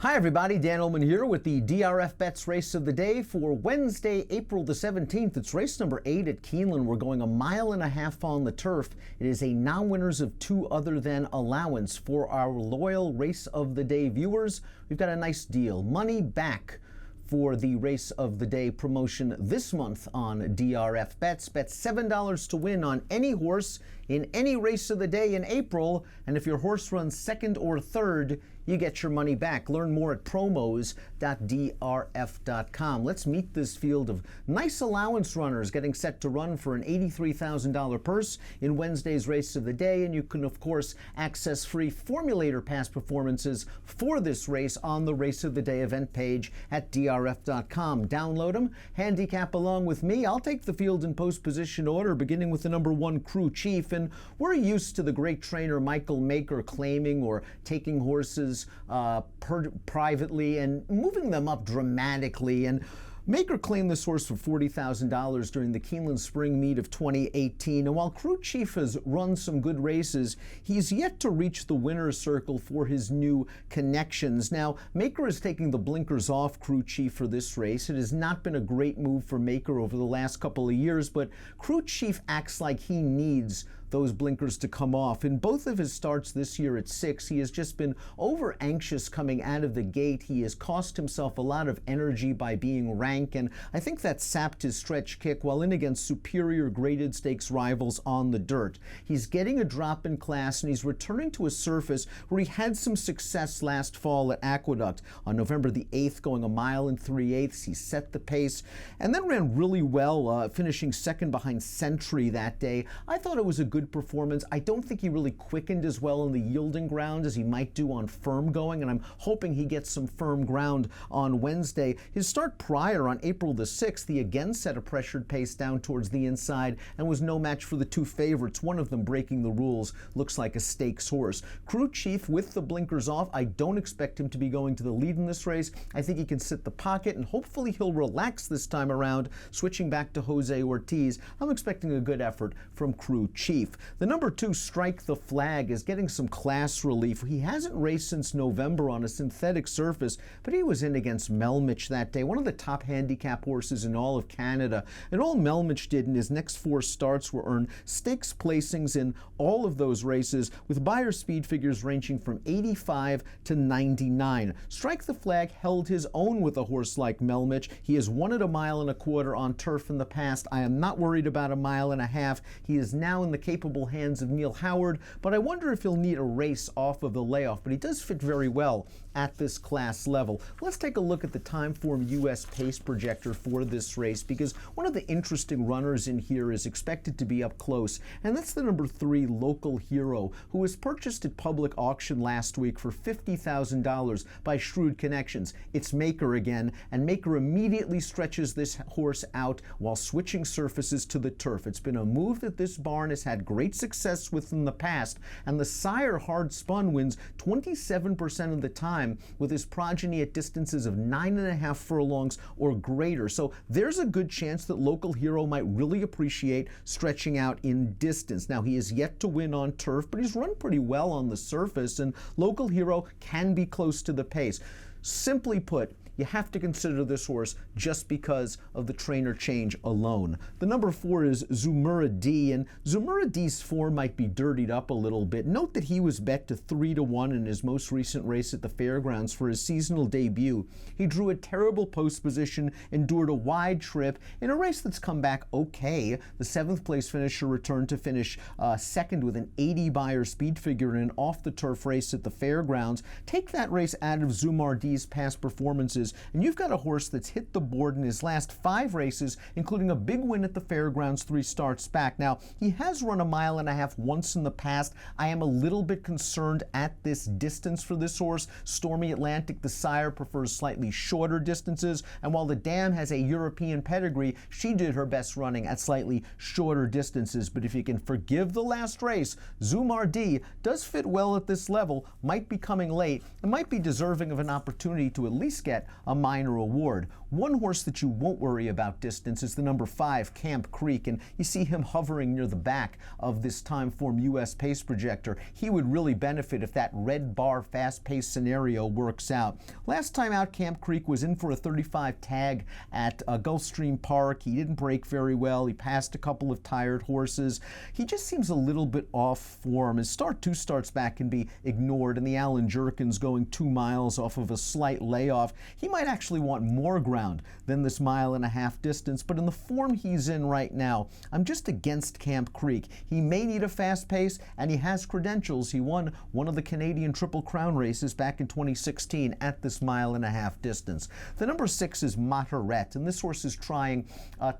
Hi everybody, Dan Illman here with the DRFBets race of the day for Wednesday, April the 17th. It's race number 8 at Keeneland. We're going 1.5 miles on the turf. It is a non-winners of 2 other than allowance for our loyal race of the day viewers. We've got a nice deal. Money back for the race of the day promotion this month on DRFBets. Bet $7 to win on any horse in any race of the day in April, and if your horse runs second or third, you get your money back. Learn more at promos.drf.com. Let's meet this field of nice allowance runners getting set to run for an $83,000 purse in Wednesday's race of the day, and you can of course access free formulator past performances for this race on the race of the day event page at drf.com. Download them, handicap along with me. I'll take the field in post position order, beginning with the number 1 Crew Chief, and we're used to the great trainer Michael Maker claiming or taking horses privately and moving them up dramatically. And Maker claimed this horse for $40,000 during the Keeneland Spring Meet of 2018. And while Crew Chief has run some good races, he's yet to reach the winner's circle for his new connections. Now, Maker is taking the blinkers off Crew Chief for this race. It has not been a great move for Maker over the last couple of years, but Crew Chief acts like he needs those blinkers to come off. In both of his starts this year at 6, he has just been over anxious coming out of the gate. He has cost himself a lot of energy by being rank, and I think that sapped his stretch kick while in against superior graded stakes rivals on the dirt. He's getting a drop in class, and he's returning to a surface where he had some success last fall at Aqueduct. On November the 8th, going 1 3/8, he set the pace and then ran really well, finishing second behind Sentry that day. I thought it was a good performance. I don't think he really quickened as well in the yielding ground as he might do on firm going, and I'm hoping he gets some firm ground on Wednesday. His start prior on April the 6th, he again set a pressured pace down towards the inside and was no match for the 2 favorites, one of them breaking the rules. Looks like a stakes horse. Crew Chief with the blinkers off, I don't expect him to be going to the lead in this race. I think he can sit the pocket, and hopefully he'll relax this time around, switching back to Jose Ortiz. I'm expecting a good effort from Crew Chief. The number 2, Strike the Flag, is getting some class relief. He hasn't raced since November on a synthetic surface, but he was in against Melmich that day, one of the top handicap horses in all of Canada. And all Melmich did in his next 4 starts were earn stakes placings in all of those races, with Beyer speed figures ranging from 85 to 99. Strike the Flag held his own with a horse like Melmich. He has won at 1.25 miles on turf in the past. I am not worried about 1.5 miles. He is now in the capable hands of Neil Howard, but I wonder if he'll need a race off of the layoff, but he does fit very well at this class level. Let's take a look at the Timeform US pace projector for this race, because one of the interesting runners in here is expected to be up close, and that's the number 3 Local Hero, who was purchased at public auction last week for $50,000 by Shrewd Connections. It's Maker again, and Maker immediately stretches this horse out while switching surfaces to the turf. It's been a move that this barn has had great success with in the past, and the sire Hard Spun wins 27% of the time with his progeny at distances of 9.5 furlongs or greater. So there's a good chance that Local Hero might really appreciate stretching out in distance. Now, he is yet to win on turf, but he's run pretty well on the surface, and Local Hero can be close to the pace. Simply put, you have to consider this horse just because of the trainer change alone. The number 4 is Zumura D, and Zumura D's form might be dirtied up a little bit. Note that he was bet to 3-1 in his most recent race at the Fairgrounds for his seasonal debut. He drew a terrible post position, endured a wide trip in a race that's come back okay. The 7th place finisher returned to finish second with an 80 Beyer speed figure in an off-the-turf race at the Fairgrounds. Take that race out of Zumura D's past performances, and you've got a horse that's hit the board in his last 5 races, including a big win at the Fairgrounds 3 starts back. Now, he has run 1.5 miles once in the past. I am a little bit concerned at this distance for this horse. Stormy Atlantic, the sire, prefers slightly shorter distances, and while the dam has a European pedigree, she did her best running at slightly shorter distances. But if you can forgive the last race, Zumar D does fit well at this level, might be coming late, and might be deserving of an opportunity opportunity to at least get a minor award. One horse that you won't worry about distance is the number 5, Camp Creek, and you see him hovering near the back of this Timeform US pace projector. He would really benefit if that red bar fast pace scenario works out. Last time out, Camp Creek was in for a 35 tag at Gulfstream Park. He didn't break very well. He passed a couple of tired horses. He just seems a little bit off form. His start 2 starts back can be ignored, and the Alan Jerkins going 2 miles off of a slight layoff. He might actually want more ground than this 1.5 mile distance, but in the form he's in right now, I'm just against Camp Creek. He may need a fast pace, and he has credentials. He won one of the Canadian Triple Crown races back in 2016 at this 1.5 mile distance. The number 6 is Motorette, and this horse is trying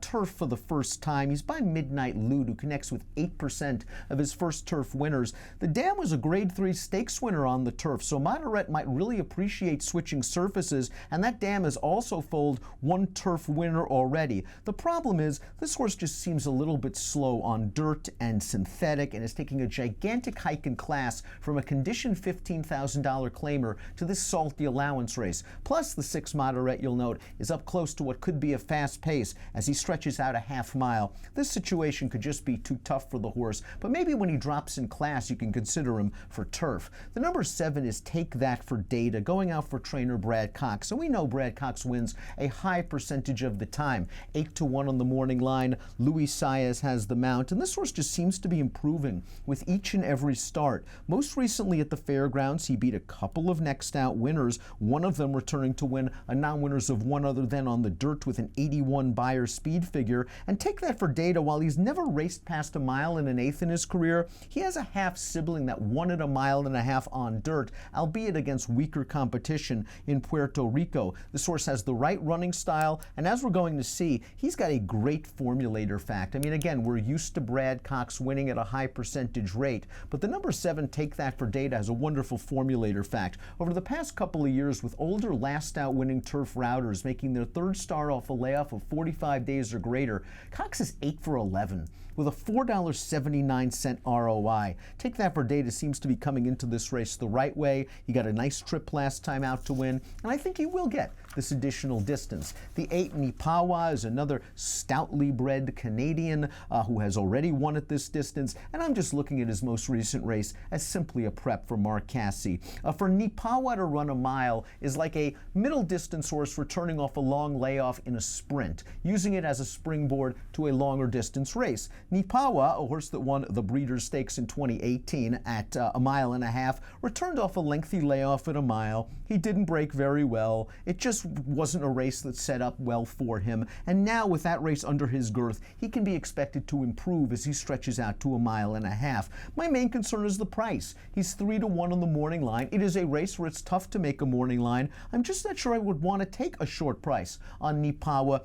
turf for the first time. He's by Midnight Lude, who connects with 8% of his first turf winners. The Dam was a Grade 3 stakes winner on the turf, so Motorette might really appreciate switching surfaces, and that Dam has also foaled one turf winner already. The problem is this horse just seems a little bit slow on dirt and synthetic, and is taking a gigantic hike in class from a conditioned $15,000 claimer to this salty allowance race. Plus, the 6 Motorette, you'll note, is up close to what could be a fast pace as he stretches out a half mile. This situation could just be too tough for the horse, but maybe when he drops in class, you can consider him for turf. The number 7 is Take That for Data, going out for trainer Brad Cox. And we know Brad Cox wins a high percentage of the time. 8-1 on the morning line. Luis Saez has the mount, and this horse just seems to be improving with each and every start. Most recently at the fairgrounds, he beat a couple of next out winners, one of them returning to win a non-winners of one other than on the dirt with an 81 Beyer speed figure. And Take That for Data, while he's never raced past 1 1/8 in his career, he has a half sibling that won at 1.5 miles on dirt, albeit against weaker competition in Puerto Rico. This horse has the right running style, and as we're going to see, he's got a great formulator fact. I mean, again, we're used to Brad Cox winning at a high percentage rate, but the number 7, Take That for Data, has a wonderful formulator fact. Over the past couple of years, with older last out winning turf routers making their 3rd start off a layoff of 45 days or greater, Cox is 8 for 11. With a $4.79 ROI. Take That for Data seems to be coming into this race the right way. He got a nice trip last time out to win, and I think he will get this additional distance. The 8 Nipawa is another stoutly bred Canadian who has already won at this distance, and I'm just looking at his most recent race as simply a prep for Mark Casse. For Nipawa to run 1 mile is like a middle distance horse returning off a long layoff in a sprint, using it as a springboard to a longer distance race. Nipawa, a horse that won the Breeders' Stakes in 2018 at 1.5 miles, returned off a lengthy layoff at 1 mile. He didn't break very well. It just wasn't a race that set up well for him. And now, with that race under his girth, he can be expected to improve as he stretches out to 1.5 miles. My main concern is the price. He's 3-1 on the morning line. It is a race where it's tough to make a morning line. I'm just not sure I would want to take a short price on Nipawa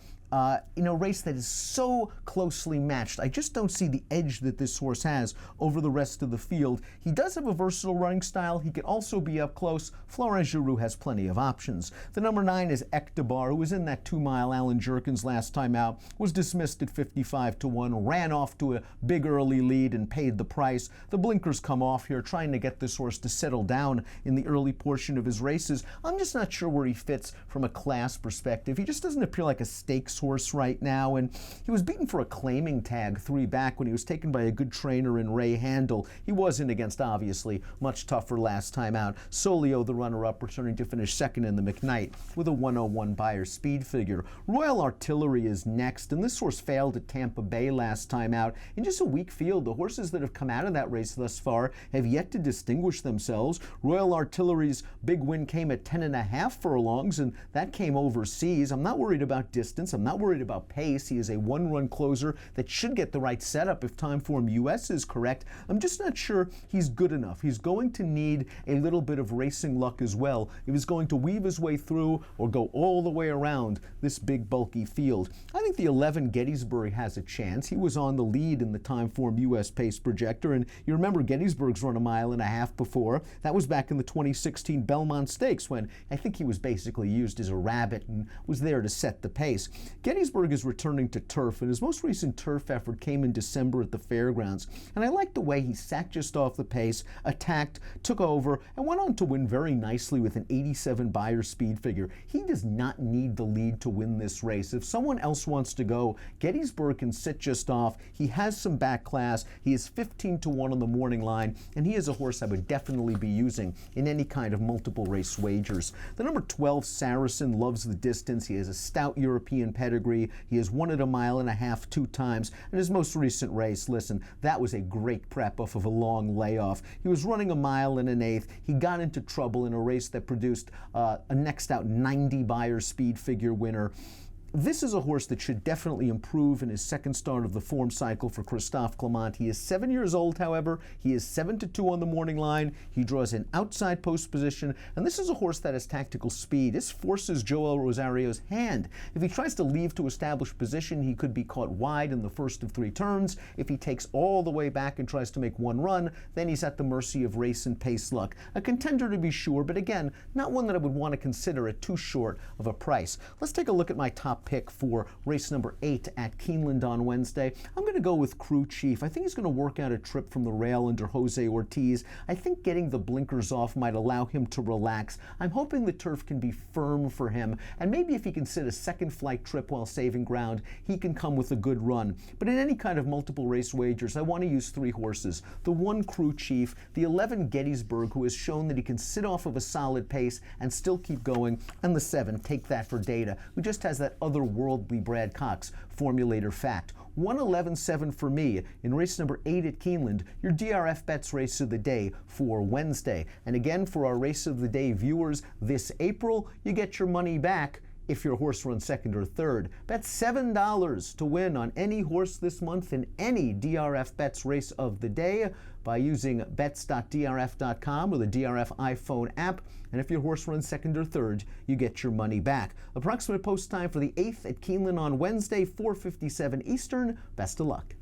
in a race that is so closely matched. I just don't see the edge that this horse has over the rest of the field. He does have a versatile running style. He can also be up close. Florent Giroux has plenty of options. The number 9 is Ektabar, who was in that 2-mile Alan Jerkins last time out, was dismissed at 55-1, ran off to a big early lead and paid the price. The blinkers come off here, trying to get this horse to settle down in the early portion of his races. I'm just not sure where he fits from a class perspective. He just doesn't appear like a stakes horse right now, and he was beaten for a claiming tag 3 back when he was taken by a good trainer in Ray Handel. He wasn't against, obviously, much tougher last time out. Solio, the runner-up, returning to finish 2nd in the McKnight with a 101 Beyer speed figure. Royal Artillery is next, and this horse failed at Tampa Bay last time out. In just a weak field, the horses that have come out of that race thus far have yet to distinguish themselves. Royal Artillery's big win came at 10.5 furlongs, and that came overseas. I'm not worried about distance. I'm not worried about pace. He is a 1-run closer that should get the right setup if Timeform US is correct. I'm just not sure he's good enough. He's going to need a little bit of racing luck as well if he's going to weave his way through or go all the way around this big bulky field. I think the 11 Gettysburg has a chance. He was on the lead in the Timeform US pace projector, and you remember Gettysburg's run 1.5 miles before. That was back in the 2016 Belmont Stakes when I think he was basically used as a rabbit and was there to set the pace. Gettysburg is returning to turf, and his most recent turf effort came in December at the fairgrounds. And I like the way he sat just off the pace, attacked, took over, and went on to win very nicely with an 87 Beyer speed figure. He does not need the lead to win this race. If someone else wants to go, Gettysburg can sit just off. He has some back class. He is 15-1 on the morning line, and he is a horse I would definitely be using in any kind of multiple race wagers. The number 12 Saracen loves the distance. He has a stout European pedigree. He has won it a mile and a half 2 times. And his most recent race, listen, that was a great prep off of a long layoff. He was running a mile and an eighth. He got into trouble in a race that produced a next out 90 Beyer speed figure winner. This is a horse that should definitely improve in his second start of the form cycle for Christophe Clement. He is 7 years old, however. He is 7-2 on the morning line. He draws an outside post position, and this is a horse that has tactical speed. This forces Joel Rosario's hand. If he tries to leave to establish position, he could be caught wide in the first of 3 turns. If he takes all the way back and tries to make one run, then he's at the mercy of race and pace luck. A contender to be sure, but again, not one that I would want to consider at too short of a price. Let's take a look at my top pick for race number 8 at Keeneland on Wednesday. I'm going to go with Crew Chief. I think he's going to work out a trip from the rail under Jose Ortiz. I think getting the blinkers off might allow him to relax. I'm hoping the turf can be firm for him, and maybe if he can sit a second flight trip while saving ground, he can come with a good run. But in any kind of multiple race wagers, I want to use 3 horses. The 1 Crew Chief, the 11 Gettysburg, who has shown that he can sit off of a solid pace and still keep going, and the 7 Take That for Data, who just has that otherworldly Brad Cox formulator fact. 111.7 for me in race number 8 at Keeneland, your DRFBets race of the day for Wednesday. And again, for our race of the day viewers, this April, you get your money back if your horse runs second or third. Bet $7 to win on any horse this month in any DRFBets race of the day by using bets.drf.com or the DRF iPhone app. And if your horse runs second or third, you get your money back. Approximate post time for the 8th at Keeneland on Wednesday, 4:57 Eastern. Best of luck.